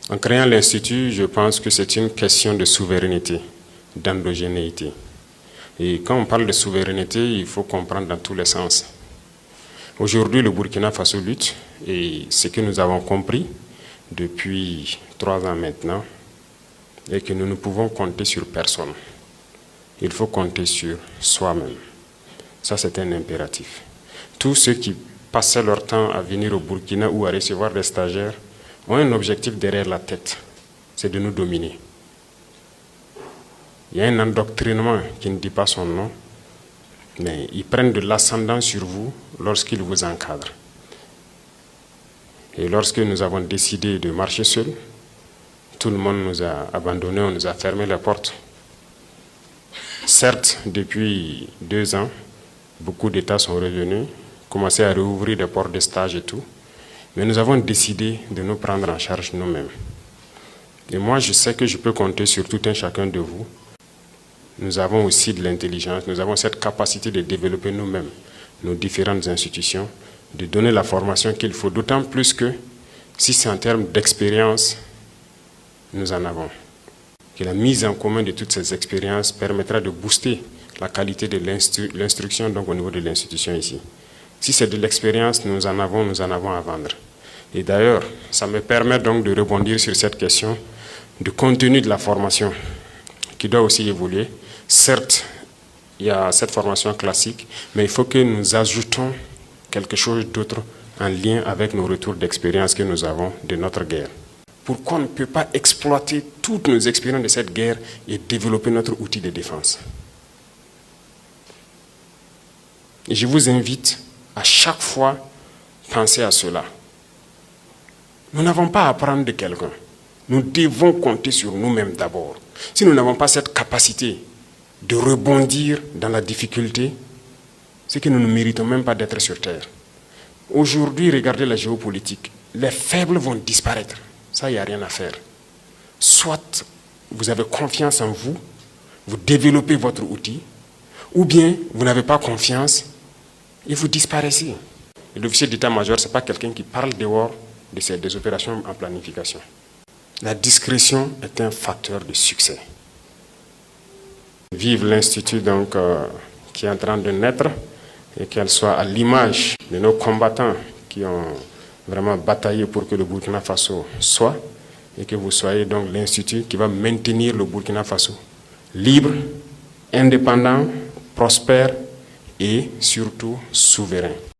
En créant l'Institut, je pense que c'est une question de souveraineté, d'endogénéité. Et quand on parle de souveraineté, il faut comprendre dans tous les sens. Aujourd'hui, le Burkina Faso lutte, et ce que nous avons compris depuis 3 ans maintenant, est que nous ne pouvons compter sur personne. Il faut compter sur soi-même. Ça, c'est un impératif. Tous ceux qui passaient leur temps à venir au Burkina ou à recevoir des stagiaires ont un objectif derrière la tête, c'est de nous dominer. Il y a un endoctrinement qui ne dit pas son nom, mais ils prennent de l'ascendant sur vous lorsqu'ils vous encadrent. Et lorsque nous avons décidé de marcher seuls, tout le monde nous a abandonnés, on nous a fermé les portes. Certes, depuis 2 ans, beaucoup d'États sont revenus, commencé à rouvrir des portes de stage et tout, mais nous avons décidé de nous prendre en charge nous-mêmes. Et moi, je sais que je peux compter sur tout un chacun de vous. Nous avons aussi de l'intelligence, nous avons cette capacité de développer nous-mêmes nos différentes institutions, de donner la formation qu'il faut, d'autant plus que si c'est en termes d'expérience, nous en avons. Que la mise en commun de toutes ces expériences permettra de booster la qualité de l'instruction donc au niveau de l'institution ici. Si c'est de l'expérience, nous en avons à vendre. Et d'ailleurs, ça me permet donc de rebondir sur cette question du contenu de la formation qui doit aussi évoluer. Certes, il y a cette formation classique, mais il faut que nous ajoutons quelque chose d'autre en lien avec nos retours d'expérience que nous avons de notre guerre. Pourquoi on ne peut pas exploiter toutes nos expériences de cette guerre et développer notre outil de défense? Et je vous invite à chaque fois penser à cela. Nous n'avons pas à apprendre de quelqu'un. Nous devons compter sur nous-mêmes d'abord. Si nous n'avons pas cette capacité de rebondir dans la difficulté, c'est que nous ne méritons même pas d'être sur terre. Aujourd'hui, regardez la géopolitique. Les faibles vont disparaître. Ça, il n'y a rien à faire. Soit vous avez confiance en vous, vous développez votre outil, ou bien vous n'avez pas confiance et vous disparaissez. Et l'officier d'état-major, ce n'est pas quelqu'un qui parle dehors des opérations en planification. La discrétion est un facteur de succès. Vive l'Institut donc qui est en train de naître et qu'elle soit à l'image de nos combattants qui ont vraiment bataillé pour que le Burkina Faso soit et que vous soyez donc l'Institut qui va maintenir le Burkina Faso libre, indépendant, prospère et surtout souverain.